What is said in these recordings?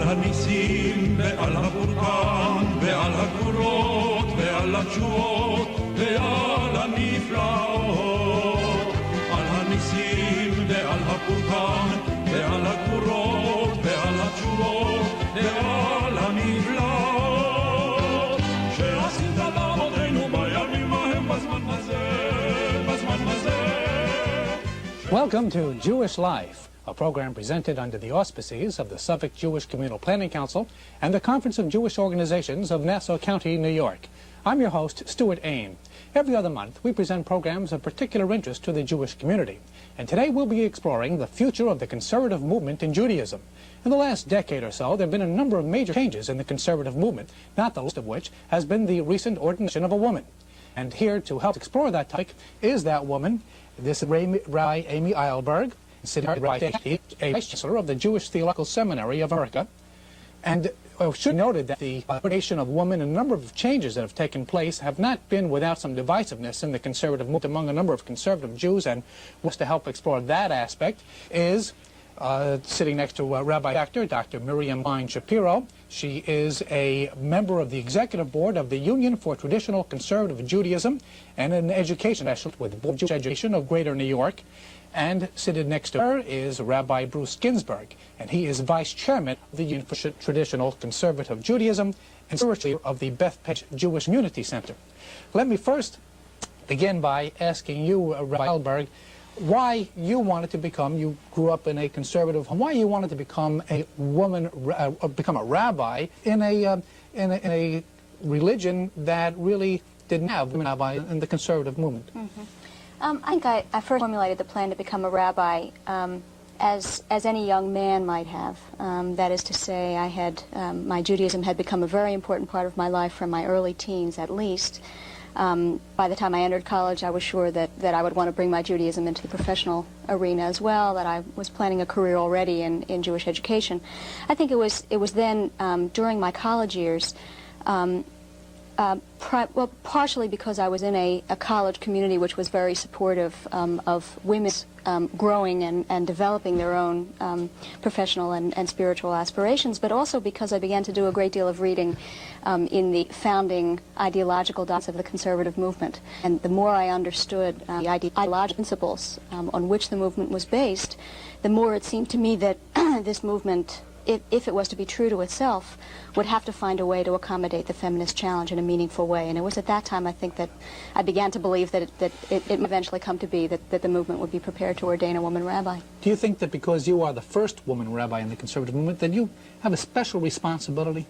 על הניסים ועל הפורקן ועל הגבורות ועל התשועות ועל הנפלאות, על הניסים ועל הפורקן ועל הגבורות ועל התשועות ועל הנפלאות שעשית לאבותינו בימים ההם בזמן הזה, בזמן הזה. Welcome to Jewish Life, a program presented under the auspices of the Suffolk Jewish Communal Planning Council and the Conference of Jewish Organizations of Nassau County, New York. I'm your host, Stuart Ain. Every other month, we present programs of particular interest to the Jewish community. And today we'll be exploring the future of the conservative movement in Judaism. In the last decade or so, there have been a number of major changes in the conservative movement, not the least of which has been the recent ordination of a woman. And here to help explore that topic is that woman, this is Rabbi Amy Eilberg, Chancellor of the Jewish Theological Seminary of America. And it should be noted that the ordination of women and a number of changes that have taken place have not been without some divisiveness in the conservative movement among a number of conservative Jews, and wants to help explore that aspect is sitting next to Dr. Miriam Klein Shapiro. She is a member of the executive board of the Union for Traditional Conservative Judaism and an education specialist with Board of Jewish Education of Greater New York. And seated next to her is Rabbi Bruce Ginsburg, and he is vice chairman of the Union for Traditional Conservative Judaism and spiritual of the Bethpage Jewish Community Center. Let me first begin by asking you, Rabbi Eilberg, why you wanted to become, you grew up in a conservative home, why you wanted to become a woman, become a rabbi in a religion that really didn't have women rabbi in the conservative movement. Mm-hmm. I think I first formulated the plan to become a rabbi as any young man might have. That is to say, I had my Judaism had become a very important part of my life from my early teens, at least. By the time I entered college, I was sure that I would want to bring my Judaism into the professional arena as well, that I was planning a career already in Jewish education. I think it was then, during my college years, well, partially because I was in a college community which was very supportive of women's growing and developing their own professional and spiritual aspirations, but also because I began to do a great deal of reading in the founding ideological dots of the conservative movement. And the more I understood the ideological principles on which the movement was based, the more it seemed to me that this movement, if it was to be true to itself, would have to find a way to accommodate the feminist challenge in a meaningful way. And it was at that time, I think, that I began to believe that it would eventually come to be that the movement would be prepared to ordain a woman rabbi. Do you think that because you are the first woman rabbi in the conservative movement, that you have a special responsibility?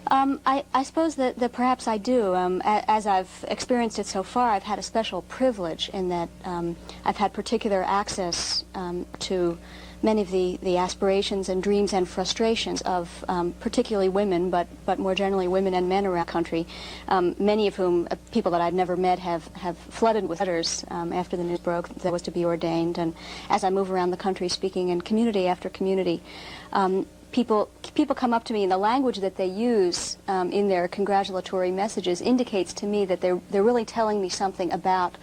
I suppose that perhaps I do. As I've experienced it so far, I've had a special privilege in that I've had particular access to many of the aspirations and dreams and frustrations of particularly women, but more generally women and men around the country, many of whom, people that I'd never met, have flooded with letters after the news broke that I was to be ordained. And as I move around the country speaking in community after community, people come up to me, and the language that they use in their congratulatory messages indicates to me that they're really telling me something about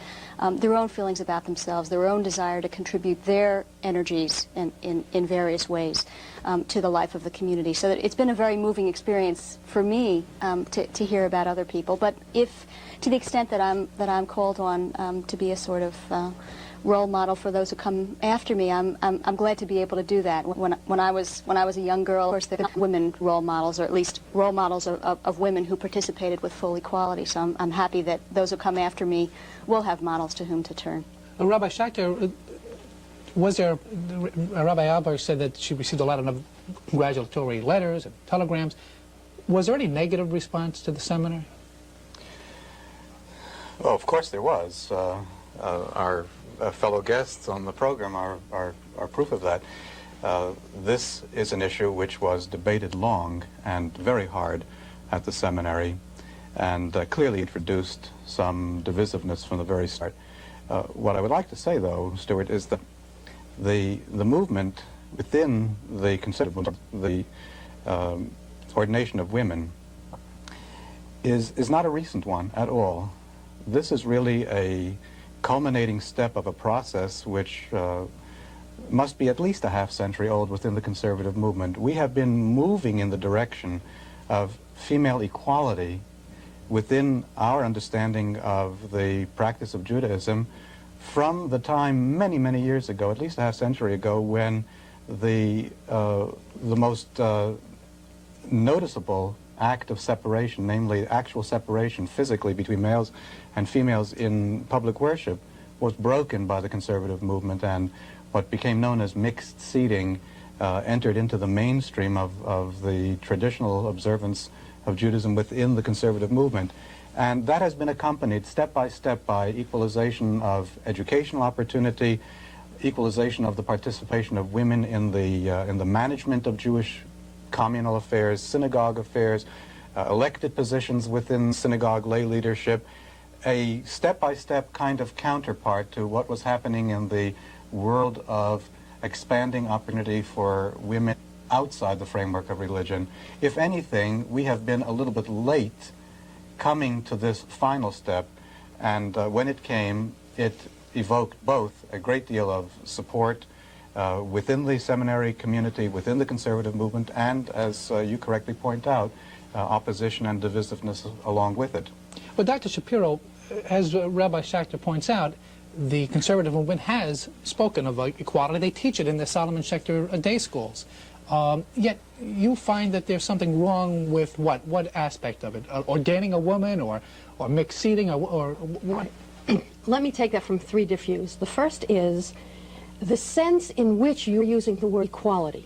their own feelings about themselves, their own desire to contribute their energies in various ways to the life of the community. So that it's been a very moving experience for me to hear about other people. But if, to the extent that I'm called on to be a sort of role model for those who come after me, I'm glad to be able to do that. When I was a young girl, of course, there were women role models, or at least role models of women who participated with full equality. So I'm happy that those who come after me will have models to whom to turn. Rabbi Schachter, Rabbi Eilberg said that she received a lot of congratulatory letters and telegrams. Was there any negative response to the seminary? Well, of course there was. Our fellow guests on the program are proof of that. This is an issue which was debated long and very hard at the seminary, and clearly introduced some divisiveness from the very start. What I would like to say, though, Stuart, is that the movement within the conservative, the ordination of women, is not a recent one at all. This is really a culminating step of a process which must be at least a half-century old within the conservative movement. We have been moving in the direction of female equality within our understanding of the practice of Judaism from the time many, many years ago, at least a half-century ago, when the most noticeable act of separation, namely actual separation physically between males and females in public worship, was broken by the conservative movement, and what became known as mixed seating entered into the mainstream of the traditional observance of Judaism within the conservative movement. And that has been accompanied step by step by equalization of educational opportunity, equalization of the participation of women in the management of Jewish communal affairs, synagogue affairs, elected positions within synagogue lay leadership, a step-by-step kind of counterpart to what was happening in the world of expanding opportunity for women outside the framework of religion. If anything, we have been a little bit late coming to this final step, and when it came, it evoked both a great deal of support within the seminary community, within the conservative movement, and, as you correctly point out, opposition and divisiveness along with it. Well, Dr. Shapiro, as Rabbi Schachter points out, the conservative movement has spoken of equality. They teach it in the Solomon Schechter day schools. Yet you find that there's something wrong with what? What aspect of it? Ordaining a woman, or mixed seating, or what? Let me take that from three different views. The first is the sense in which you're using the word equality.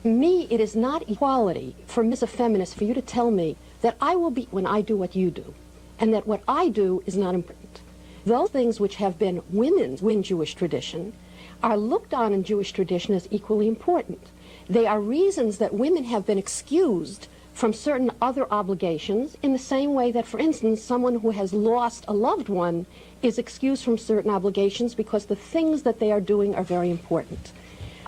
To me, it is not equality for me as a feminist for you to tell me that I will be when I do what you do, and that what I do is not important. Those things which have been women's in Jewish tradition are looked on in Jewish tradition as equally important. They are reasons that women have been excused from certain other obligations in the same way that, for instance, someone who has lost a loved one is excused from certain obligations because the things that they are doing are very important.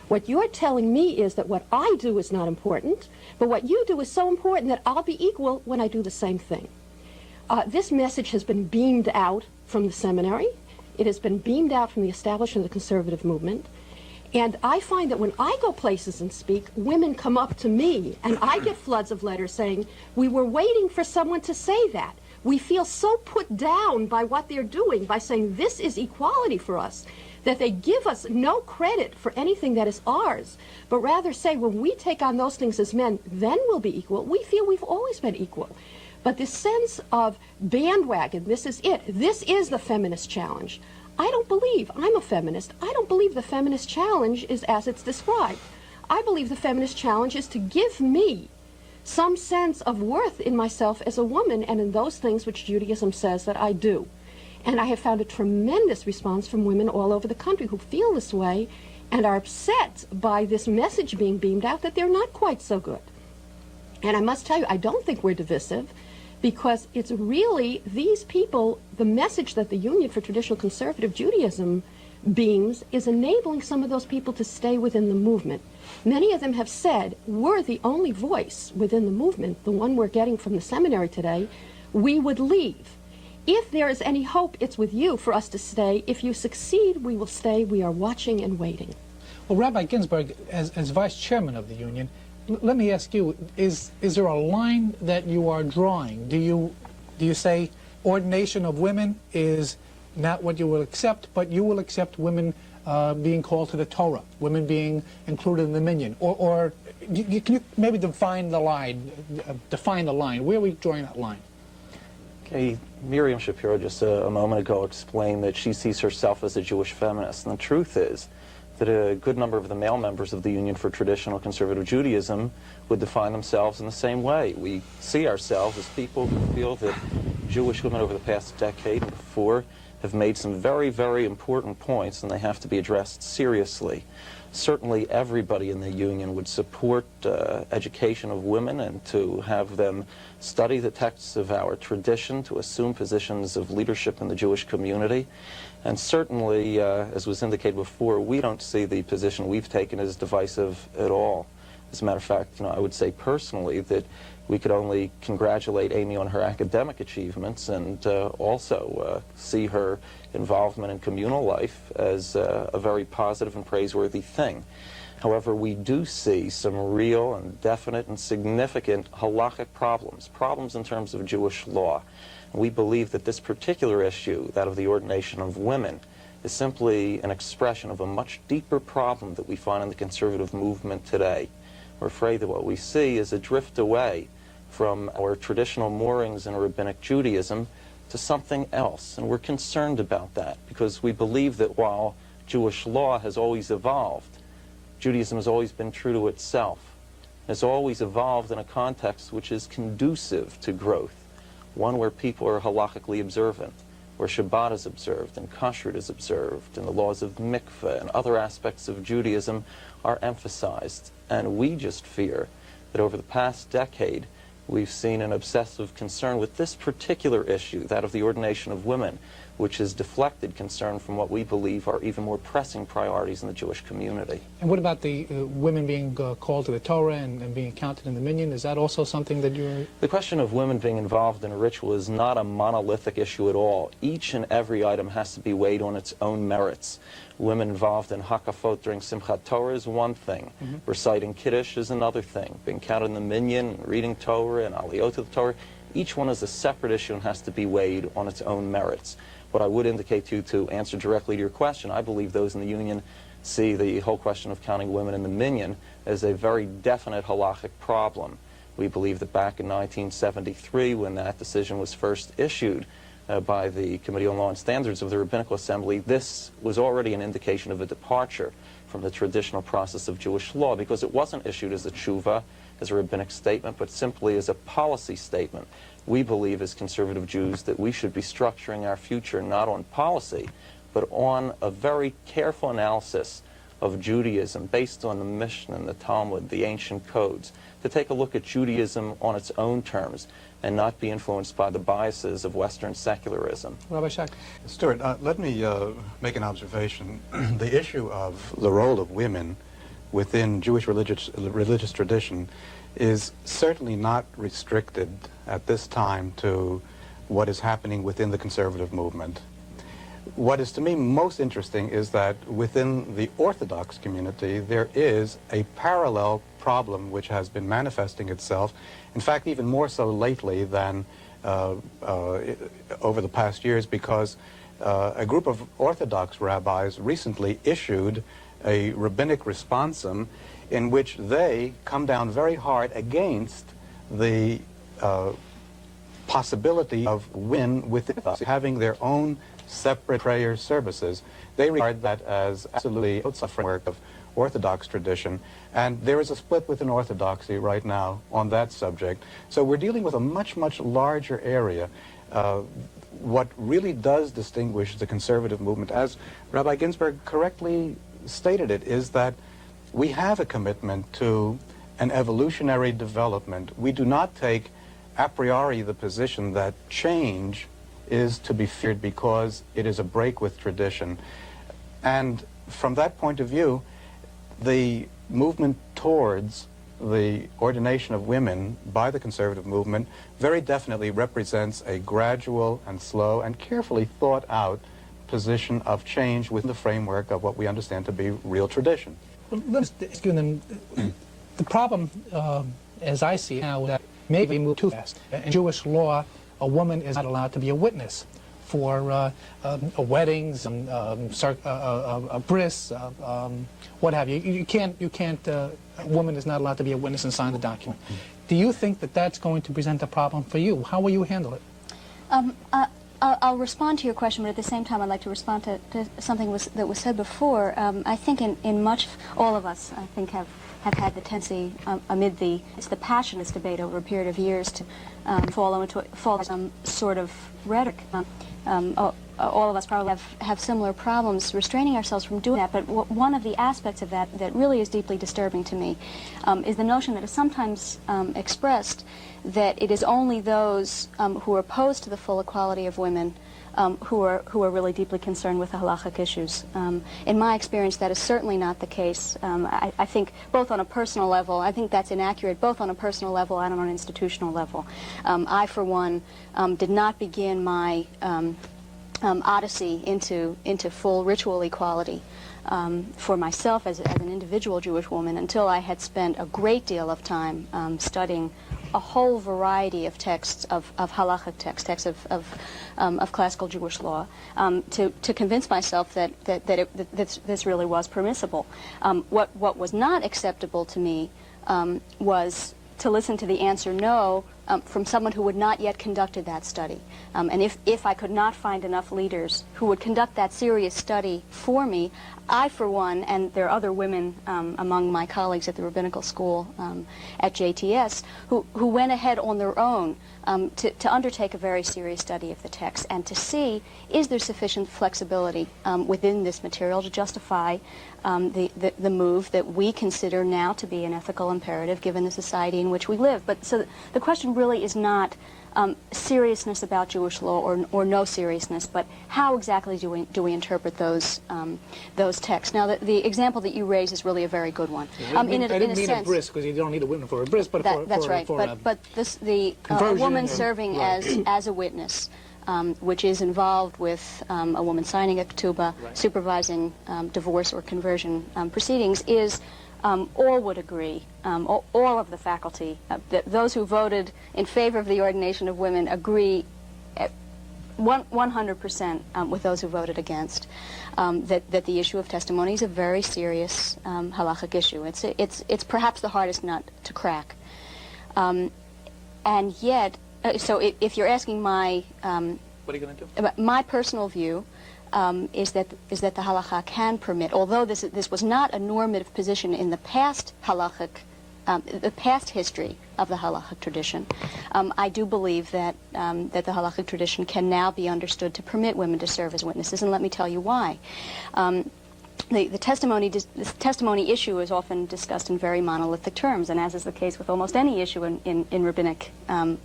What you're telling me is that what I do is not important, but what you do is so important that I'll be equal when I do the same thing. This message has been beamed out from the seminary. It has been beamed out from the establishment of the conservative movement. And I find that when I go places and speak, women come up to me, and I get floods of letters saying, we were waiting for someone to say that. We feel so put down by what they're doing, by saying this is equality for us, that they give us no credit for anything that is ours, but rather say when we take on those things as men, then we'll be equal. We feel we've always been equal. But this sense of bandwagon, this is it, this is the feminist challenge. I don't believe, I'm a feminist, I don't believe the feminist challenge is as it's described. I believe the feminist challenge is to give me some sense of worth in myself as a woman and in those things which Judaism says that I do. And I have found a tremendous response from women all over the country who feel this way and are upset by this message being beamed out that they're not quite so good. And I must tell you, I don't think we're divisive, because it's really these people, the message that the Union for Traditional Conservative Judaism beams is enabling some of those people to stay within the movement. Many of them have said, we're the only voice within the movement, the one we're getting from the seminary today, we would leave. If there is any hope, it's with you for us to stay. If you succeed, we will stay. We are watching and waiting. Well, Rabbi Ginsburg, as vice chairman of the union, let me ask you, is there a line that you are drawing? Do you say ordination of women is not what you will accept, but you will accept women being called to the Torah, women being included in the minyan? Or can you maybe define the line? Where are we drawing that line? Okay, Miriam Shapiro just a moment ago explained that she sees herself as a Jewish feminist, and the truth is that a good number of the male members of the Union for Traditional Conservative Judaism would define themselves in the same way. We see ourselves as people who feel that Jewish women over the past decade and before have made some very, very important points, and they have to be addressed seriously. Certainly everybody in the Union would support education of women and to have them study the texts of our tradition, to assume positions of leadership in the Jewish community. And certainly, as was indicated before, we don't see the position we've taken as divisive at all. As a matter of fact, I would say personally that we could only congratulate Amy on her academic achievements and also see her involvement in communal life as a very positive and praiseworthy thing. However, we do see some real and definite and significant halakhic problems in terms of Jewish law. And we believe that this particular issue, that of the ordination of women, is simply an expression of a much deeper problem that we find in the conservative movement today. We're afraid that what we see is a drift away from our traditional moorings in rabbinic Judaism to something else. And we're concerned about that because we believe that while Jewish law has always evolved, Judaism has always been true to itself. It's always evolved in a context which is conducive to growth, one where people are halakhically observant, where Shabbat is observed and Kashrut is observed, and the laws of mikveh and other aspects of Judaism are emphasized. And we just fear that over the past decade, we've seen an obsessive concern with this particular issue, that of the ordination of women, which has deflected concern from what we believe are even more pressing priorities in the Jewish community. And what about the women being called to the Torah and being counted in the minyan? Is that also something that you're... The question of women being involved in a ritual is not a monolithic issue at all. Each and every item has to be weighed on its own merits. Women involved in Hakafot during Simchat Torah is one thing. Reciting Kiddush is another thing. Being counted in the minyan, reading Torah, and Aliyot to the Torah, each one is a separate issue and has to be weighed on its own merits. What I would indicate to answer directly to your question, I believe those in the Union see the whole question of counting women in the minyan as a very definite halachic problem. We believe that back in 1973, when that decision was first issued by the Committee on Law and Standards of the Rabbinical Assembly, this was already an indication of a departure from the traditional process of Jewish law, because it wasn't issued as a tshuva, as a rabbinic statement, but simply as a policy statement. We believe as conservative Jews that we should be structuring our future not on policy, but on a very careful analysis of Judaism based on the Mishnah and the Talmud, the ancient codes, to take a look at Judaism on its own terms and not be influenced by the biases of Western secularism. Rabbi Shack? Stuart, let me make an observation. The issue of the role of women within Jewish religious tradition is certainly not restricted at this time to what is happening within the conservative movement. What is to me most interesting is that within the Orthodox community there is a parallel problem which has been manifesting itself, in fact even more so lately than over the past years, because a group of Orthodox rabbis recently issued a rabbinic responsum in which they come down very hard against the possibility of women within us having their own separate prayer services. They regard that as absolutely outside the framework of Orthodox tradition, and there is a split within Orthodoxy right now on that subject. So we're dealing with a much, much larger area. What really does distinguish the conservative movement, as Rabbi Ginsburg correctly stated it, is that we have a commitment to an evolutionary development. We do not take a priori the position that change is to be feared because it is a break with tradition. And from that point of view, the movement towards the ordination of women by the conservative movement very definitely represents a gradual and slow and carefully thought out position of change within the framework of what we understand to be real tradition. Let's ask you then, the problem, as I see it now, is that maybe we move too fast. In Jewish law, a woman is not allowed to be a witness for weddings, a bris, what have you. A woman is not allowed to be a witness and sign the document. Do you think that that's going to present a problem for you? How will you handle it? I'll respond to your question, but at the same time I'd like to respond to something that was said before. I think in much, all of us, I think, have had the tendency amid the passionate debate over a period of years to fall into some sort of rhetoric. All of us probably have similar problems restraining ourselves from doing that, but one of the aspects of that really is deeply disturbing to me is the notion that is sometimes expressed that it is only those who are opposed to the full equality of women who are really deeply concerned with the halachic issues. In my experience, that is certainly not the case. I think both on a personal level, I think that's inaccurate, both on a personal level and on an institutional level. I, for one, did not begin my odyssey into full ritual equality for myself as an individual Jewish woman until I had spent a great deal of time studying a whole variety of texts, of halachic texts of classical Jewish law, to convince myself that this really was permissible. What was not acceptable to me was to listen to the answer no from someone who had not yet conducted that study. And if I could not find enough leaders who would conduct that serious study for me, I, for one, and there are other women among my colleagues at the rabbinical school at JTS, who went ahead on their own to undertake a very serious study of the text and to see, is there sufficient flexibility within this material to justify the move that we consider now to be an ethical imperative given the society in which we live. But so the question really is not seriousness about Jewish law or no seriousness, but how exactly do we interpret those texts? Now, the example that you raise is really a very good one. I didn't mean a bris, because you don't need a witness for a bris, but that's right. But a woman serving as a witness, which is involved with a woman signing a ketubah, supervising divorce or conversion proceedings, is all would agree, all of the faculty, that those who voted in favor of the ordination of women agree 100% with those who voted against, that the issue of testimony is a very serious halachic issue. It's perhaps the hardest nut to crack. And yet, so if you're asking my what are you going to do? My personal view is that the halakha can permit, although this was not a normative position in the past halachic, the past history of the halachic tradition. I do believe that the halachic tradition can now be understood to permit women to serve as witnesses, and let me tell you why. The testimony issue is often discussed in very monolithic terms, and as is the case with almost any issue in rabbinic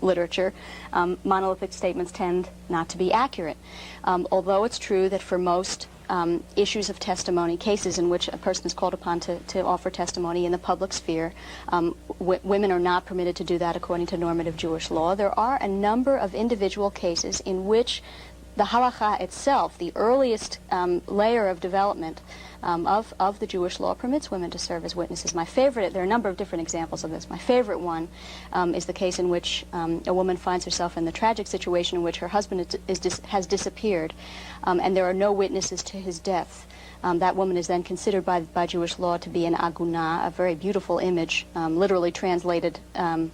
literature, monolithic statements tend not to be accurate. Although it's true that for most issues of testimony, cases in which a person is called upon to offer testimony in the public sphere, women are not permitted to do that according to normative Jewish law. There are a number of individual cases in which the halakha itself, the earliest layer of development of the Jewish law, permits women to serve as witnesses. My favorite, there are a number of different examples of this. My favorite one is the case in which a woman finds herself in the tragic situation in which her husband has disappeared, and there are no witnesses to his death. That woman is then considered by Jewish law to be an aguna, a very beautiful image, literally translated, a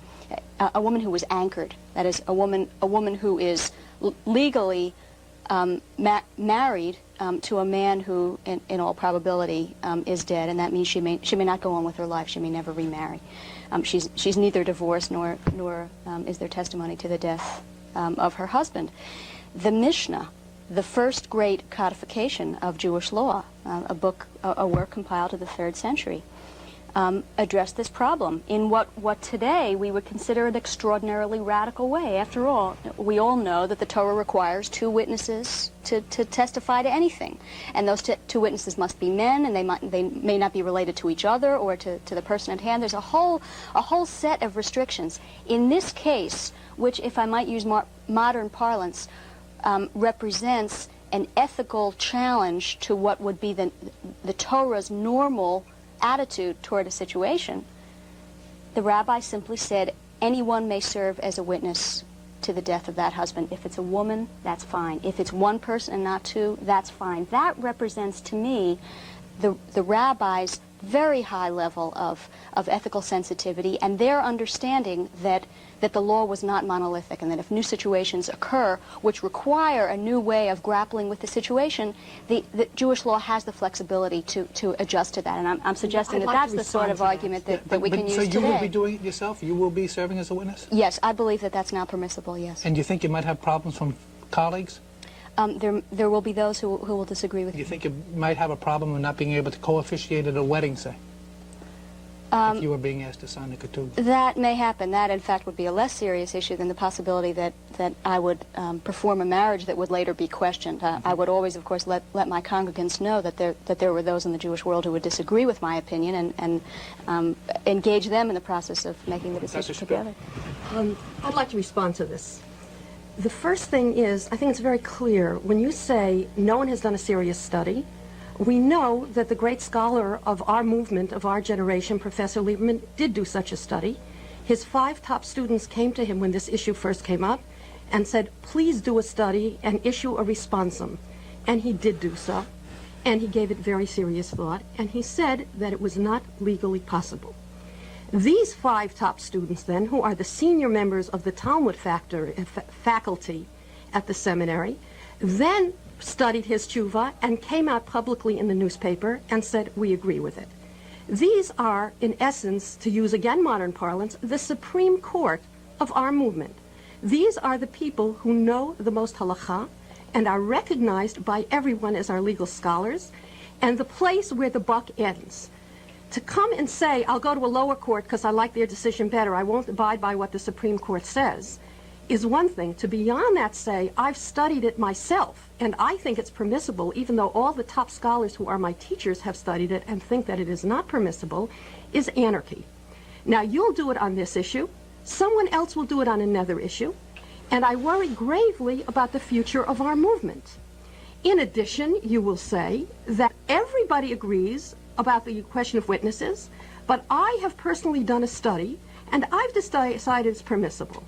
woman who was anchored. That is, a woman who is legally married to a man who, in all probability, is dead, and that means she may not go on with her life. She may never remarry. She's neither divorced nor is there testimony to the death of her husband. The Mishnah, the first great codification of Jewish law, a work compiled in the 3rd century, addressed this problem in what today we would consider an extraordinarily radical way. After all, we all know that the Torah requires 2 witnesses to testify to anything, and those 2 witnesses must be men, and they may not be related to each other or to the person at hand. There's a whole set of restrictions. In this case, which, if I might use modern parlance, represents an ethical challenge to what would be the Torah's normal attitude toward a situation, the rabbi simply said anyone may serve as a witness to the death of that husband. If it's a woman, that's fine. If it's one person and not 2, that's fine. That represents to me the rabbi's very high level of ethical sensitivity and their understanding that the law was not monolithic, and that if new situations occur which require a new way of grappling with the situation, the Jewish law has the flexibility to adjust to that. And I'm suggesting that that's the sort of argument that we can use today. So you will be doing it yourself? You will be serving as a witness? Yes, I believe that that's now permissible, yes. And you think you might have problems from colleagues? There will be those who will disagree with you. You think you might have a problem with not being able to co-officiate at a wedding, say? if you were being asked to sign the ketubah? That may happen. That, in fact, would be a less serious issue than the possibility that I would perform a marriage that would later be questioned. I would always, of course, let my congregants know that there were those in the Jewish world who would disagree with my opinion and engage them in the process of making the decision together. I'd like to respond to this. The first thing is, I think it's very clear, when you say no one has done a serious study, we know that the great scholar of our movement, of our generation, Professor Lieberman, did do such a study. His 5 top students came to him when this issue first came up and said, please do a study and issue a responsum. And he did do so, and he gave it very serious thought, and he said that it was not legally possible. These 5 top students then, who are the senior members of the Talmud faculty at the seminary, then studied his tshuva and came out publicly in the newspaper and said, we agree with it. These are, in essence, to use again modern parlance, the Supreme Court of our movement. These are the people who know the most halakha and are recognized by everyone as our legal scholars, and the place where the buck ends. To come and say, I'll go to a lower court because I like their decision better, I won't abide by what the Supreme Court says, is one thing. To beyond that say, I've studied it myself, and I think it's permissible, even though all the top scholars who are my teachers have studied it and think that it is not permissible, is anarchy. Now, you'll do it on this issue, someone else will do it on another issue, and I worry gravely about the future of our movement. In addition, you will say that everybody agrees about the question of witnesses, but I have personally done a study, and I've decided it's permissible.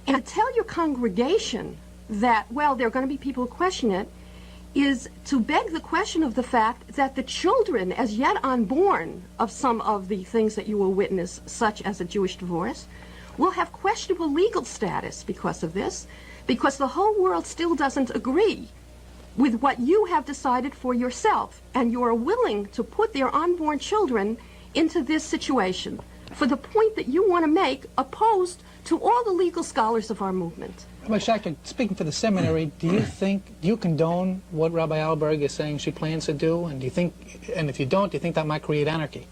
And to tell your congregation that, well, there are going to be people who question it, is to beg the question of the fact that the children, as yet unborn, of some of the things that you will witness, such as a Jewish divorce, will have questionable legal status because of this, because the whole world still doesn't agree with what you have decided for yourself, and you are willing to put their unborn children into this situation for the point that you want to make, opposed to all the legal scholars of our movement. Rabbi Schachter, speaking for the seminary, do you condone what Rabbi Alberg is saying she plans to do, and if you don't, do you think that might create anarchy?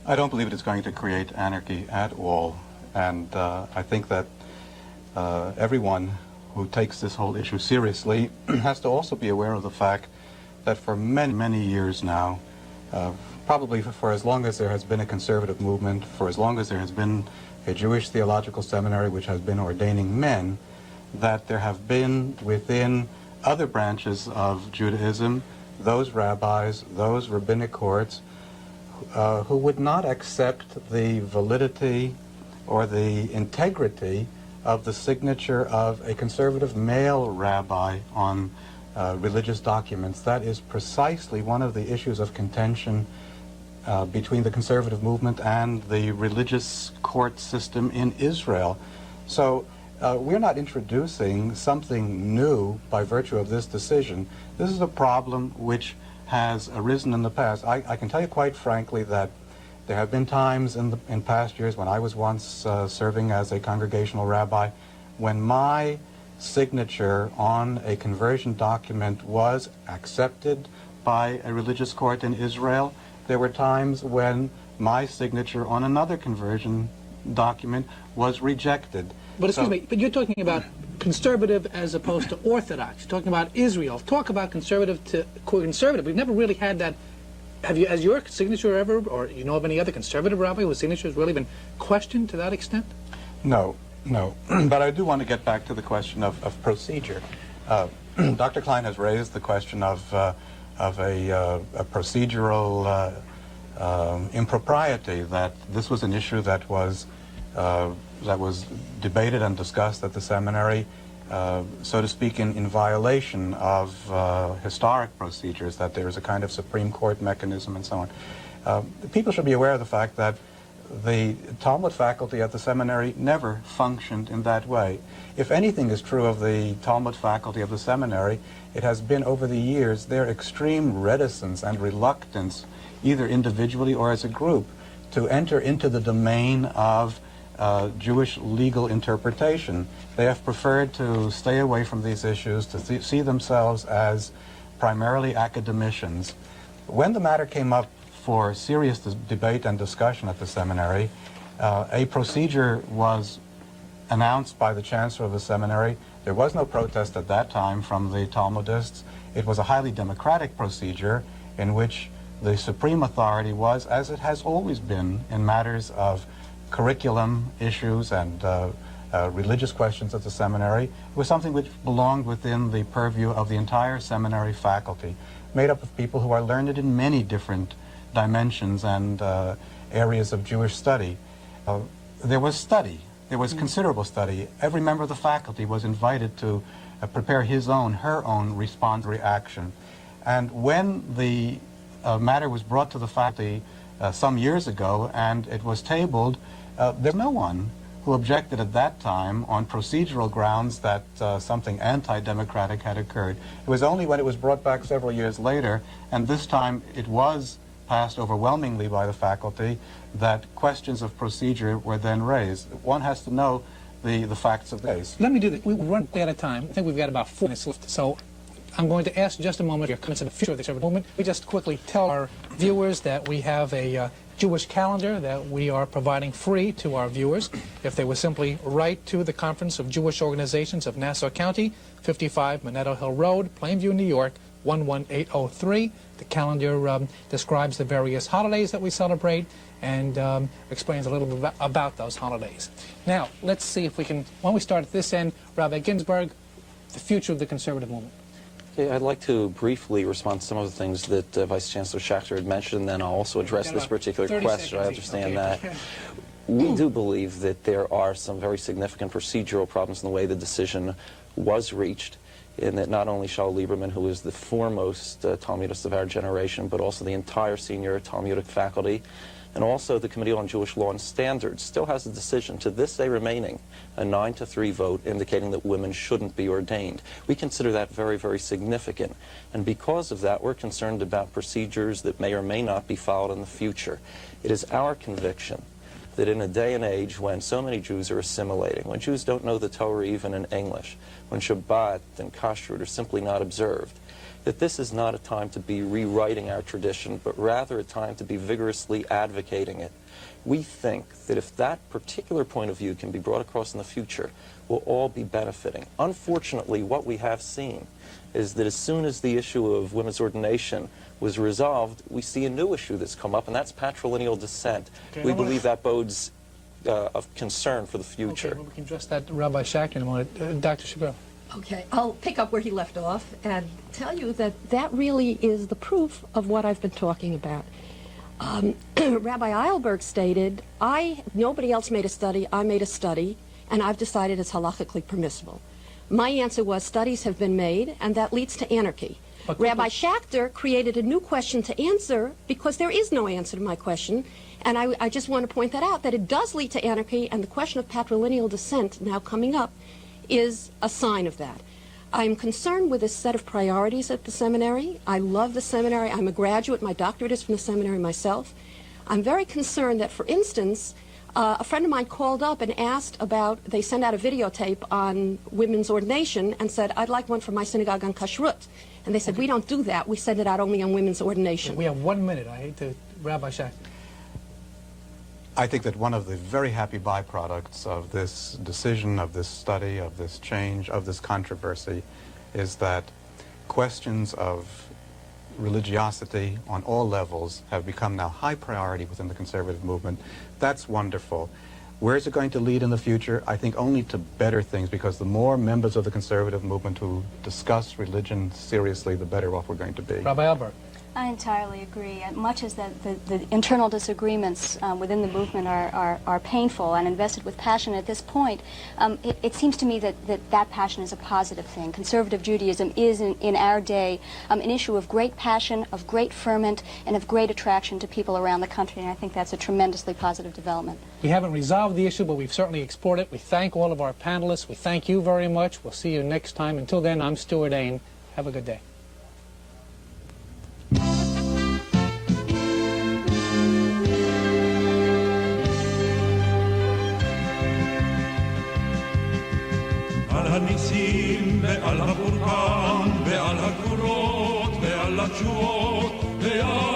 I don't believe it is going to create anarchy at all, and I think that everyone who takes this whole issue seriously has to also be aware of the fact that for many, many years now, probably for as long as there has been a conservative movement, for as long as there has been a Jewish theological seminary which has been ordaining men, that there have been within other branches of Judaism those rabbis, those rabbinic courts who would not accept the validity or the integrity of the signature of a conservative male rabbi on religious documents. That is precisely one of the issues of contention between the conservative movement and the religious court system in Israel. So we're not introducing something new by virtue of this decision. This is a problem which has arisen in the past. I can tell you quite frankly that there have been times in past years when I was once serving as a congregational rabbi when my signature on a conversion document was accepted by a religious court in Israel. There were times when my signature on another conversion document was rejected. But excuse me, but you're talking about conservative as opposed to orthodox. You're talking about Israel. Talk about conservative to conservative. We've never really had that. Has your signature ever, or you know of any other conservative rabbi whose signature has really been questioned to that extent? No. But I do want to get back to the question of procedure. Dr. Klein has raised the question of a procedural impropriety, that this was an issue that was debated and discussed at the seminary, so to speak, in violation of historic procedures, that there is a kind of Supreme Court mechanism and so on. People should be aware of the fact that the Talmud faculty at the seminary never functioned in that way. If anything is true of the Talmud faculty of the seminary, it has been over the years their extreme reticence and reluctance, either individually or as a group, to enter into the domain of Jewish legal interpretation. They have preferred to stay away from these issues, to see themselves as primarily academicians. When the matter came up for serious debate and discussion at the seminary. A procedure was announced by the chancellor of the seminary. There was no protest at that time from the Talmudists. It was a highly democratic procedure in which the supreme authority was, as it has always been in matters of curriculum issues and religious questions at the seminary, it was something which belonged within the purview of the entire seminary faculty, made up of people who are learned in many different dimensions and areas of Jewish study. There was study. There was considerable study. Every member of the faculty was invited to prepare his own, her own response reaction. And when the matter was brought to the faculty some years ago and it was tabled, there's no one who objected at that time on procedural grounds that something anti-democratic had occurred. It was only when it was brought back several years later, and this time it was passed overwhelmingly by the faculty, that questions of procedure were then raised. One has to know the facts of the case. Let me do this. We run out of time. I think we've got about 4 minutes left. So I'm going to ask just a moment your comments on the future of the conservative movement. We just quickly tell our viewers that we have a Jewish calendar that we are providing free to our viewers. If they would simply write to the Conference of Jewish Organizations of Nassau County, 55 Minetto Hill Road, Plainview, New York, 11803. The calendar describes the various holidays that we celebrate and explains a little bit about those holidays. Now, let's see if we can, when we start at this end, Rabbi Ginsburg, the future of the conservative movement. Okay, I'd like to briefly respond to some of the things that Vice Chancellor Schachter had mentioned, and then I'll also address this particular question. I understand that. We do believe that there are some very significant procedural problems in the way the decision was reached, in that not only Shaul Lieberman, who is the foremost Talmudist of our generation, but also the entire senior Talmudic faculty, and also the Committee on Jewish Law and Standards, still has a decision to this day remaining, a 9-3 vote indicating that women shouldn't be ordained. We consider that very, very significant, and because of that, we're concerned about procedures that may or may not be followed in the future. It is our conviction that in a day and age when so many Jews are assimilating, when Jews don't know the Torah even in English, when Shabbat and Kashrut are simply not observed, that this is not a time to be rewriting our tradition, but rather a time to be vigorously advocating it. We think that if that particular point of view can be brought across in the future, we'll all be benefiting. Unfortunately, what we have seen is that as soon as the issue of women's ordination was resolved, we see a new issue that's come up, and that's patrilineal descent. Okay, we believe that bodes of concern for the future. Okay, well, we can address that to Rabbi Schachter in a moment. Dr. Shapiro. Okay, I'll pick up where he left off and tell you that that really is the proof of what I've been talking about. Rabbi Eilberg stated, nobody else made a study, I made a study, and I've decided it's halakhically permissible. My answer was studies have been made, and that leads to anarchy. But Rabbi Schachter created a new question to answer because there is no answer to my question, and I just want to point that out, that it does lead to anarchy, and the question of patrilineal descent now coming up is a sign of that. I'm concerned with a set of priorities at the seminary. I love the seminary. I'm a graduate. My doctorate is from the seminary myself. I'm very concerned that, for instance, a friend of mine called up and asked about, they sent out a videotape on women's ordination and said, I'd like one for my synagogue on kashrut. And they said, we don't do that. We send it out only on women's ordination. We have 1 minute. I hate to, Rabbi Schachter. I think that one of the very happy byproducts of this decision, of this study, of this change, of this controversy, is that questions of religiosity on all levels have become now high priority within the conservative movement. That's wonderful. Where is it going to lead in the future? I think only to better things, because the more members of the conservative movement who discuss religion seriously, the better off we're going to be. Rabbi Albert. I entirely agree. Much as the internal disagreements within the movement are painful and invested with passion at this point, it seems to me that passion is a positive thing. Conservative Judaism is, in our day, an issue of great passion, of great ferment, and of great attraction to people around the country, and I think that's a tremendously positive development. We haven't resolved the issue, but we've certainly explored it. We thank all of our panelists. We thank you very much. We'll see you next time. Until then, I'm Stuart Ain. Have a good day. הניסים ועל הפורקן ועל הגבורות ועל התשועות ועל